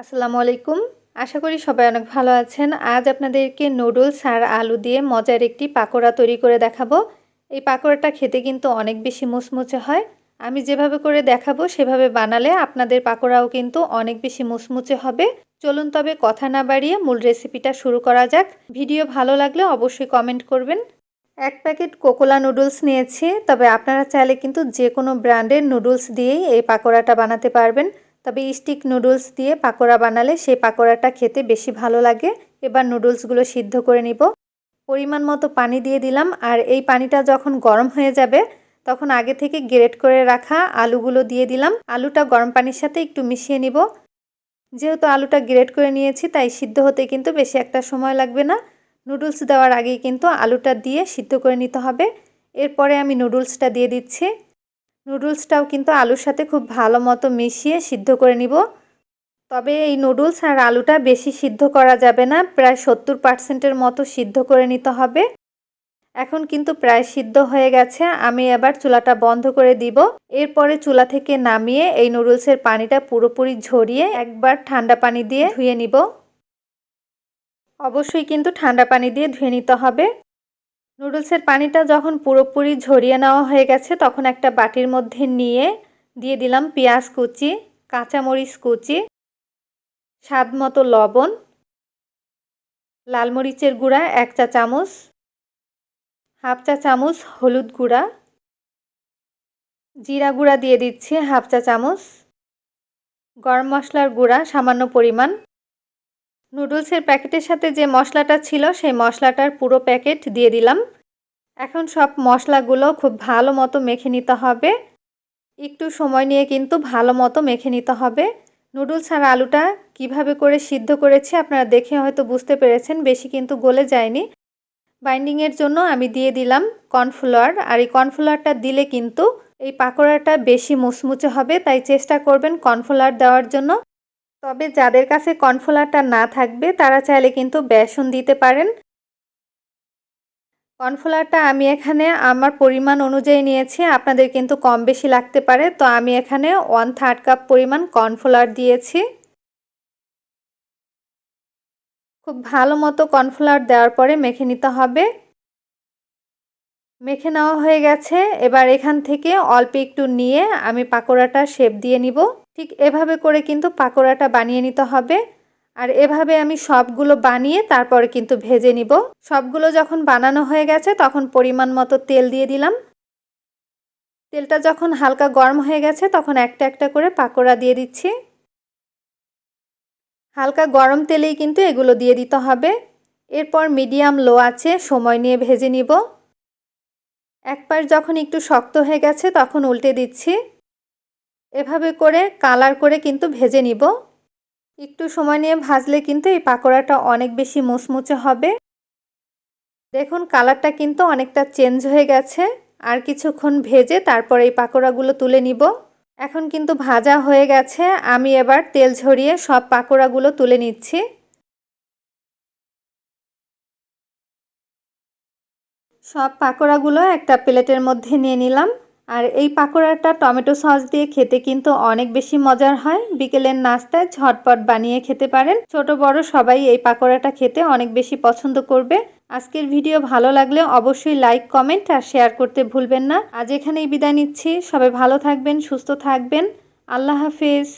আসসালামু আলাইকুম। আশা করি সবাই অনেক ভালো আছেন। আজ আপনাদেরকে নুডলস আর আলু দিয়ে মজার একটি পাকোড়া তৈরি করে দেখাবো। এই পাকোড়াটা খেতে কিন্তু অনেক বেশি মুচমুচে হয়। আমি যেভাবে করে দেখাবো সেভাবে বানালে আপনাদের পাকোড়াও কিন্তু অনেক বেশি মুচমুচে হবে। চলুন তবে কথা না বাড়িয়ে মূল রেসিপিটা শুরু করা যাক। ভিডিও ভালো লাগলে অবশ্যই কমেন্ট করবেন। 1 প্যাকেট কোকোলা নুডলস নিয়েছি, তবে আপনারা চাইলে কিন্তু যে কোনো ব্র্যান্ডের নুডলস দিয়েই এই পাকোড়াটা বানাতে পারবেন। তবে স্টিক নুডলস দিয়ে পাকোড়া বানালে সেই পাকোড়াটা খেতে বেশি ভালো লাগে। এবার নুডলসগুলো সিদ্ধ করে নিব। পরিমাণ মতো পানি দিয়ে দিলাম, আর এই পানিটা যখন গরম হয়ে যাবে তখন আগে থেকে গ্রেট করে রাখা আলুগুলো দিয়ে দিলাম। আলুটা গরম পানির সাথে একটু মিশিয়ে নিব। যেহেতু আলুটা গ্রেট করে নিয়েছি তাই সিদ্ধ হতে কিন্তু বেশি একটা সময় লাগবে না। নুডলস দেওয়ার আগেই কিন্তু আলুটা দিয়ে সিদ্ধ করে নিতে হবে। এরপরে আমি নুডলসটা দিয়ে দিচ্ছি। নুডলসটাও কিন্তু আলুর সাথে খুব ভালো মতো মিশিয়ে সিদ্ধ করে নিব। তবে এই নুডলস আর আলুটা বেশি সিদ্ধ করা যাবে না, প্রায় 70% মতো সিদ্ধ করে নিতে হবে। এখন কিন্তু প্রায় সিদ্ধ হয়ে গেছে। আমি এবার চুলাটা বন্ধ করে দিব। এরপরে চুলা থেকে নামিয়ে এই নুডলসের পানিটা পুরোপুরি ঝরিয়ে একবার ঠান্ডা পানি দিয়ে ধুয়ে নিব। অবশ্যই কিন্তু ঠান্ডা পানি দিয়ে ধুয়ে নিতে হবে। নুডলসের পানিটা যখন পুরোপুরি ঝরিয়ে নেওয়া হয়ে গেছে তখন একটা বাটির মধ্যে নিয়ে দিয়ে দিলাম পেঁয়াজ কুচি, কাঁচামরিচ কুচি, স্বাদ মতো লবণ, লাল মরিচের গুঁড়া 1 চা চামচ, হাফ চা চামচ হলুদ গুঁড়া, জিরা গুঁড়া দিয়ে দিচ্ছি হাফ চা চামচ, গরম মশলার গুঁড়া সামান্য পরিমাণ। নুডলসের প্যাকেটের সাথে যে মশলাটা ছিল সেই মশলাটার পুরো প্যাকেট দিয়ে দিলাম। এখন সব মশলাগুলো খুব ভালো মতো মেখে নিতে হবে। একটু সময় নিয়ে কিন্তু ভালো মতো মেখে নিতে হবে। নুডলস আর আলুটা কিভাবে করে সিদ্ধ করেছি আপনারা দেখে হয়তো বুঝতে পেরেছেন, বেশি কিন্তু গলে যায়নি। বাইন্ডিংয়ের জন্য আমি দিয়ে দিলাম কর্নফ্লাওয়ার, আর এই কর্নফ্লাওয়ারটা দিলে কিন্তু এই পাকোড়াটা বেশি মুচমুচে হবে, তাই চেষ্টা করবেন কর্নফ্লাওয়ার দেওয়ার জন্য। তবে যাদের কাছে কর্নফ্লাওয়ারটা না থাকবে তারা চাইলে কিন্তু বেসন দিতে পারেন। কর্নফ্লাওয়ারটা আমি এখানে আমার পরিমাণ অনুযায়ী নিয়েছি, আপনাদের কিন্তু কম বেশি লাগতে পারে। তো আমি এখানে 1/3 কাপ পরিমাণ কর্নফ্লাওয়ার দিয়েছি। খুব ভালো মতো কর্নফ্লাওয়ার দেওয়ার পরে মেখে নিতে হবে। মেখে নেওয়া হয়ে গেছে। এবার এখান থেকে অল্প একটু নিয়ে আমি পাকোড়াটা শেপ দিয়ে নিব। ঠিক এভাবে করে কিন্তু পাকোড়াটা বানিয়ে নিতে হবে। আর এভাবে আমি সবগুলো বানিয়ে তারপরে কিন্তু ভেজে নিব। সবগুলো যখন বানানো হয়ে গেছে তখন পরিমাণ মতো তেল দিয়ে দিলাম। তেলটা যখন হালকা গরম হয়ে গেছে তখন একটা একটা করে পাকোড়া দিয়ে দিচ্ছি। হালকা গরম তেলেই কিন্তু এগুলো দিয়ে দিতে হবে। এরপর মিডিয়াম লো আঁচে সময় নিয়ে ভেজে নিব। এক পাশ যখন একটু শক্ত হয়ে গেছে তখন উল্টে দিচ্ছি। এভাবে করে কালার করে কিন্তু ভেজে নিব। একটু সময় নিয়ে ভাজলে কিন্তু এই পাকোড়াটা অনেক বেশি মুচমুচে হবে। দেখুন কালারটা কিন্তু অনেকটা চেঞ্জ হয়ে গেছে। আর কিছুক্ষণ ভেজে তারপর এই পাকোড়াগুলো তুলে নিব। এখন কিন্তু ভাজা হয়ে গেছে। আমি এবার তেল ঝরিয়ে সব পাকোড়াগুলো তুলে নিচ্ছি। সব পাকোড়াগুলো একটা প্লেটের মধ্যে নিয়ে নিলাম। আর এই পাকোড়াটা টমেটো সস দিয়ে খেতে কিন্তু অনেক বেশি মজার হয়। বিকেলের নাস্তায় ঝটপট বানিয়ে খেতে পারেন। ছোট বড় সবাই এই পাকোড়াটা খেতে অনেক বেশি পছন্দ করবে। আজকের ভিডিও ভালো লাগলে অবশ্যই লাইক, কমেন্ট আর শেয়ার করতে ভুলবেন না। আজ এখানেই বিদায় নিচ্ছি। সবাই ভালো থাকবেন, সুস্থ থাকবেন। আল্লাহ হাফেজ।